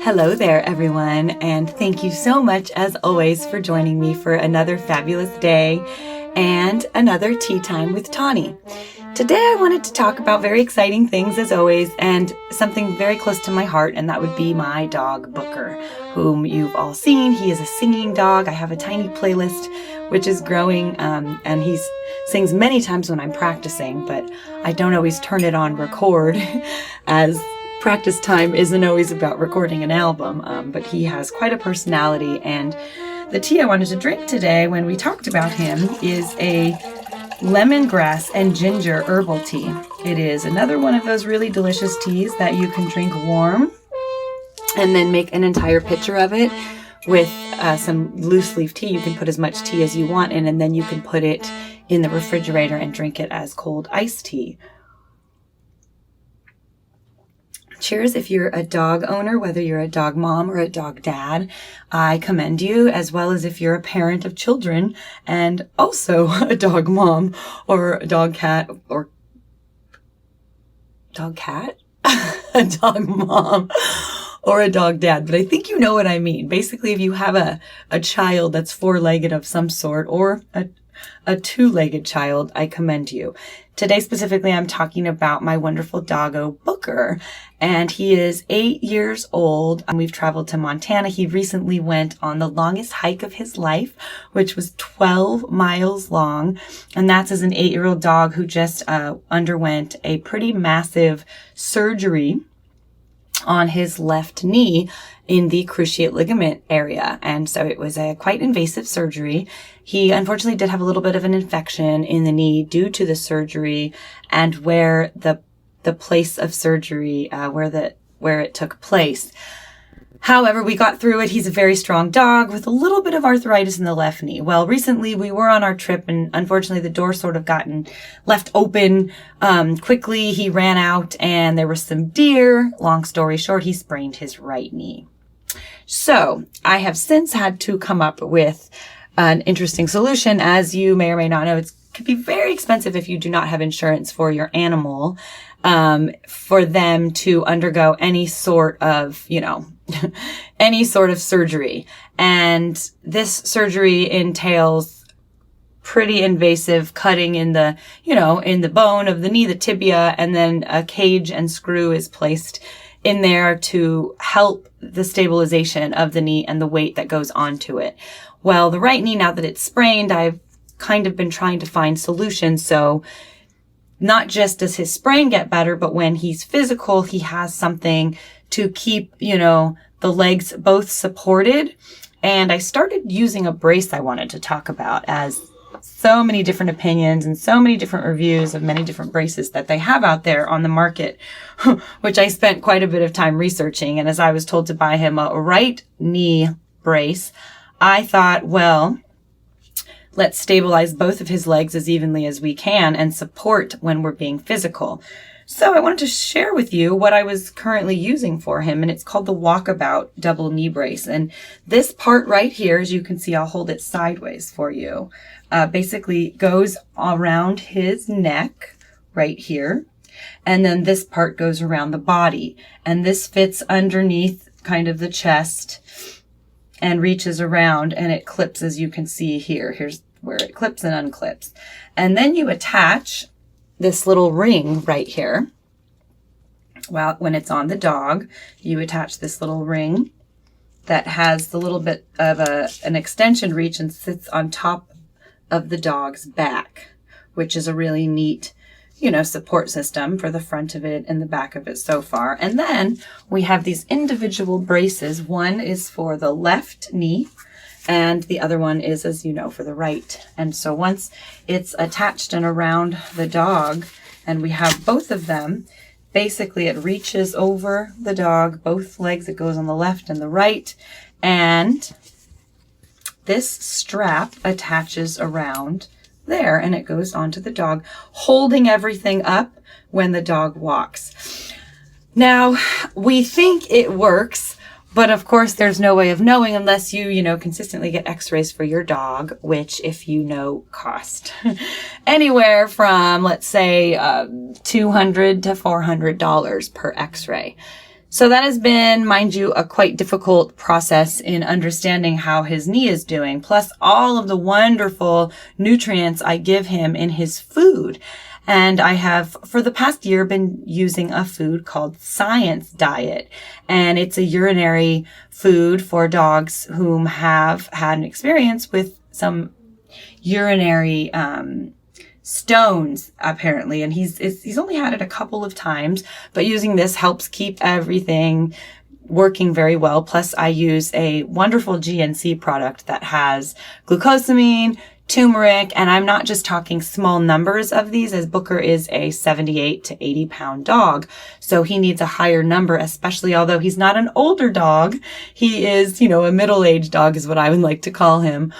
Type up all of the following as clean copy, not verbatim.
Hello there, everyone, and thank you so much, as always, for joining me for another fabulous day and another tea time with Tawnee. Today, I wanted to talk about very exciting things, as always, and something very close to my heart, and that would be my dog, Booker, whom you've all seen. He is a singing dog. I have a tiny playlist, which is growing, and he sings many times when I'm practicing, but I don't always turn it on record, as practice time isn't always about recording an album, but he has quite a personality. And the tea I wanted to drink today when we talked about him is a lemongrass and ginger herbal tea. It is another one of those really delicious teas that you can drink warm and then make an entire pitcher of it with some loose leaf tea. You can put as much tea as you want in, and then you can put it in the refrigerator and drink it as cold iced tea. Cheers if you're a dog owner, whether you're a dog mom or a dog dad. I commend you, as well as if you're a parent of children and also a dog mom or a dog cat or dog cat, a dog mom or a dog dad. But I think you know what I mean. Basically, if you have a child that's four-legged of some sort or a two-legged child, I commend you. Today specifically, I'm talking about my wonderful doggo, Booker, and he is 8 years old. We've traveled to Montana. He recently went on the longest hike of his life, which was 12 miles long, and that's as an 8-year-old dog who just underwent a pretty massive surgery on his left knee in the cruciate ligament area. And so it was a quite invasive surgery. He unfortunately did have a little bit of an infection in the knee due to the surgery and where the place of surgery, where it took place. However, we got through it. He's a very strong dog with a little bit of arthritis in the left knee. Well, recently we were on our trip and unfortunately the door sort of gotten left open quickly. He ran out and there were some deer. Long story short, he sprained his right knee. So I have since had to come up with an interesting solution. As you may or may not know, it could be very expensive if you do not have insurance for your animal, for them to undergo any sort of, any sort of surgery. And this surgery entails pretty invasive cutting in the, in the bone of the knee, the tibia, and then a cage and screw is placed in there to help the stabilization of the knee and the weight that goes onto it. Well, the right knee, now that it's sprained, I've kind of been trying to find solutions. So not just does his sprain get better, but when he's physical, he has something to keep, the legs both supported. And I started using a brace I wanted to talk about, as so many different opinions and so many different reviews of many different braces that they have out there on the market, which I spent quite a bit of time researching. And as I was told to buy him a right knee brace, I thought, well, let's stabilize both of his legs as evenly as we can and support when we're being physical. So I wanted to share with you what I was currently using for him, and it's called the Walkabout Double Knee Brace. And this part right here, as you can see, I'll hold it sideways for you, basically goes around his neck right here. And then this part goes around the body. And this fits underneath kind of the chest and reaches around, and it clips, as you can see here. Here's where it clips and unclips. And then you attach this little ring right here. Well, when it's on the dog, you attach this little ring that has the little bit of an extension reach and sits on top of the dog's back, which is a really neat, support system for the front of it and the back of it so far. And then we have these individual braces. One is for the left knee, and the other one is, as you know, for the right. And so once it's attached and around the dog, and we have both of them, basically it reaches over the dog, both legs, it goes on the left and the right, and this strap attaches around there, and it goes onto the dog, holding everything up when the dog walks. Now, we think it works, but of course there's no way of knowing unless you, consistently get x-rays for your dog, which, if you know, cost anywhere from, let's say, $200 to $400 per x-ray. So that has been, mind you, a quite difficult process in understanding how his knee is doing, plus all of the wonderful nutrients I give him in his food. And I have, for the past year, been using a food called Science Diet. And it's a urinary food for dogs whom have had an experience with some urinary stones, apparently. And he's only had it a couple of times, but using this helps keep everything working very well. Plus, I use a wonderful GNC product that has glucosamine, turmeric, and I'm not just talking small numbers of these, as Booker is a 78 to 80 pound dog. So he needs a higher number, especially although he's not an older dog. He is, a middle-aged dog is what I would like to call him,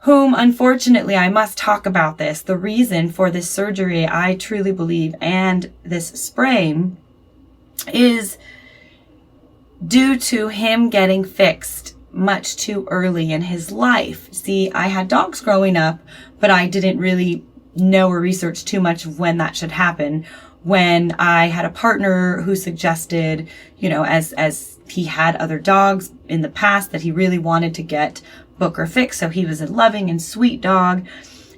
whom, unfortunately, I must talk about this. The reason for this surgery, I truly believe, and this sprain is due to him getting fixed much too early in his life. See, I had dogs growing up, but I didn't really know or research too much of when that should happen. When I had a partner who suggested, as he had other dogs in the past, that he really wanted to get Booker fixed. So he was a loving and sweet dog,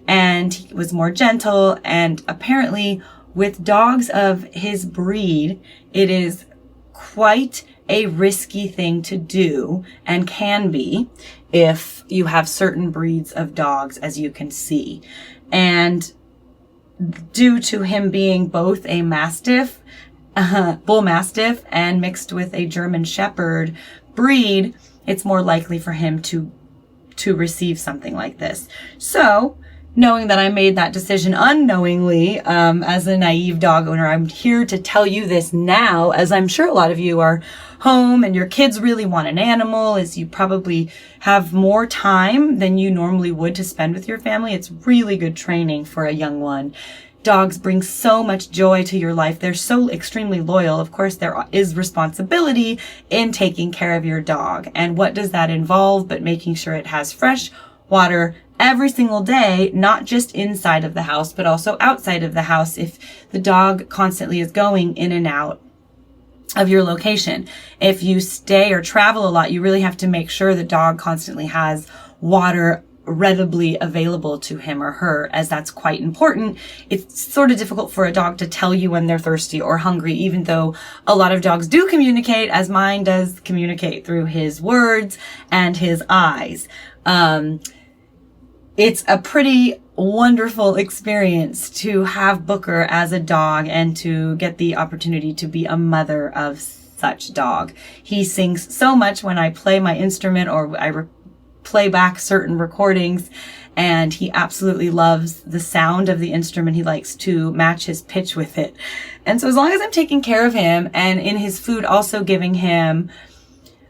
and he was more gentle. And apparently with dogs of his breed, it is quite a risky thing to do, and can be if you have certain breeds of dogs, as you can see. And due to him being both a Mastiff, Bull Mastiff, and mixed with a German Shepherd breed, it's more likely for him to receive something like this. So, knowing that I made that decision unknowingly, as a naive dog owner, I'm here to tell you this now, as I'm sure a lot of you are home and your kids really want an animal, as you probably have more time than you normally would to spend with your family. It's really good training for a young one. Dogs bring so much joy to your life. They're so extremely loyal. Of course, there is responsibility in taking care of your dog. And what does that involve but making sure it has fresh water every single day, not just inside of the house, but also outside of the house if the dog constantly is going in and out of your location. If you stay or travel a lot, you really have to make sure the dog constantly has water readily available to him or her, as that's quite important. It's sort of difficult for a dog to tell you when they're thirsty or hungry, even though a lot of dogs do communicate, as mine does communicate through his words and his eyes. It's a pretty wonderful experience to have Booker as a dog and to get the opportunity to be a mother of such dog. He sings so much when I play my instrument or I play back certain recordings, and he absolutely loves the sound of the instrument. He likes to match his pitch with it. And so as long as I'm taking care of him, and in his food also giving him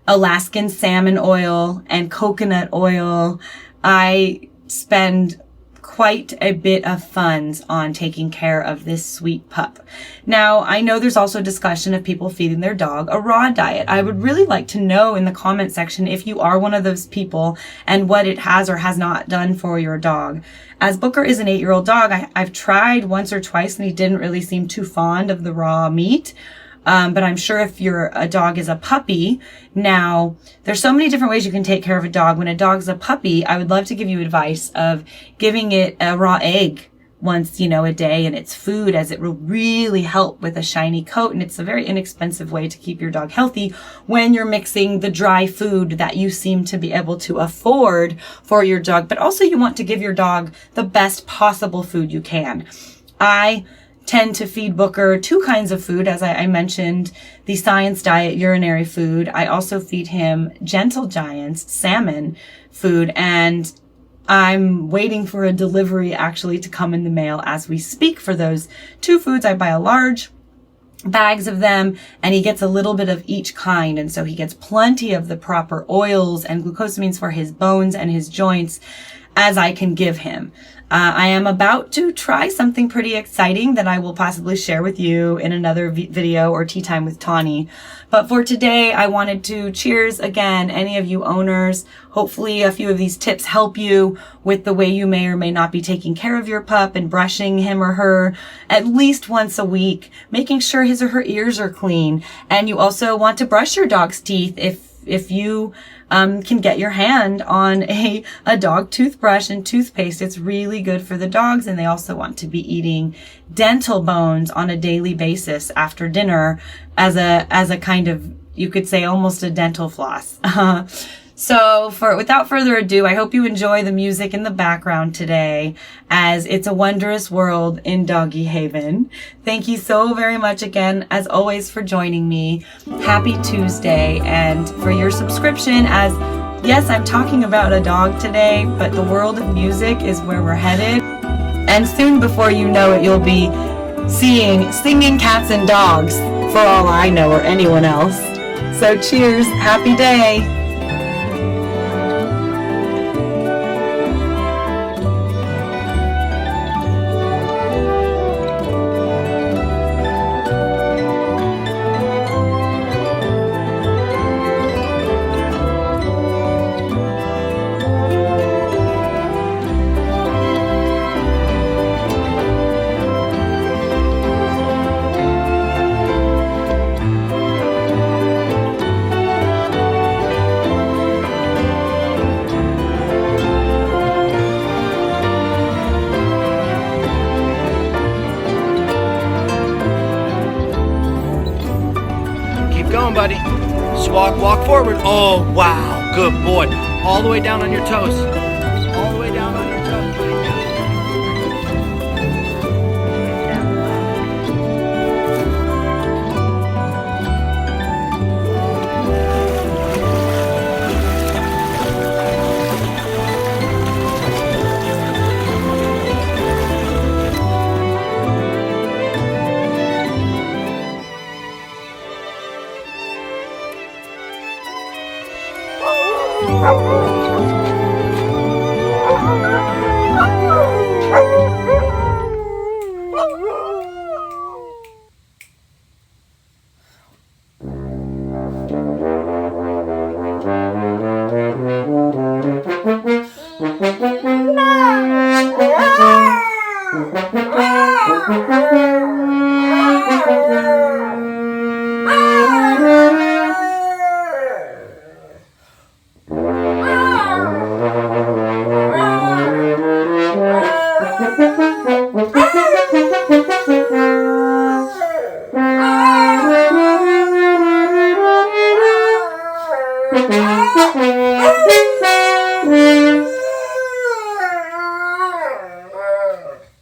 Alaskan salmon oil and coconut oil, I spend quite a bit of funds on taking care of this sweet pup. Now, I know there's also discussion of people feeding their dog a raw diet. I would really like to know in the comment section if you are one of those people and what it has or has not done for your dog. As Booker is an 8-year-old dog, I've tried once or twice and he didn't really seem too fond of the raw meat. But I'm sure if a dog is a puppy, now there's so many different ways you can take care of a dog. When a dog's a puppy, I would love to give you advice of giving it a raw egg once, a day in its food, as it will really help with a shiny coat. And it's a very inexpensive way to keep your dog healthy when you're mixing the dry food that you seem to be able to afford for your dog. But also you want to give your dog the best possible food you can. I tend to feed Booker 2 kinds of food. As I mentioned, the Science Diet urinary food. I also feed him Gentle Giant's salmon food, and I'm waiting for a delivery actually to come in the mail as we speak for those 2 foods. I buy a large bags of them, and he gets a little bit of each kind, and so he gets plenty of the proper oils and glucosamines for his bones and his joints as I can give him. I am about to try something pretty exciting that I will possibly share with you in another video or tea time with Tawnee. But for today, I wanted to cheers again, any of you owners. Hopefully a few of these tips help you with the way you may or may not be taking care of your pup and brushing him or her at least once a week, making sure his or her ears are clean. And you also want to brush your dog's teeth if you can get your hand on a dog toothbrush and toothpaste. It's really good for the dogs, and they also want to be eating dental bones on a daily basis after dinner as a kind of, you could say, almost a dental floss. So without further ado, I hope you enjoy the music in the background today, as it's a wondrous world in Doggy Haven. Thank you so very much again, as always, for joining me. Happy Tuesday, and for your subscription, as yes, I'm talking about a dog today, but the world of music is where we're headed. And soon, before you know it, you'll be singing cats and dogs, for all I know, or anyone else. So cheers, happy day. Going, buddy. Just walk forward. Oh, wow. Good boy. All the way down on your toes. All the way down on your toes.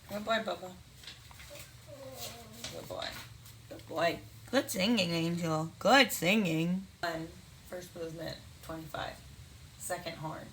Good boy, Bubba. Good boy. Good boy. Good singing, Angel. Good singing. First movement, 25. Second horn.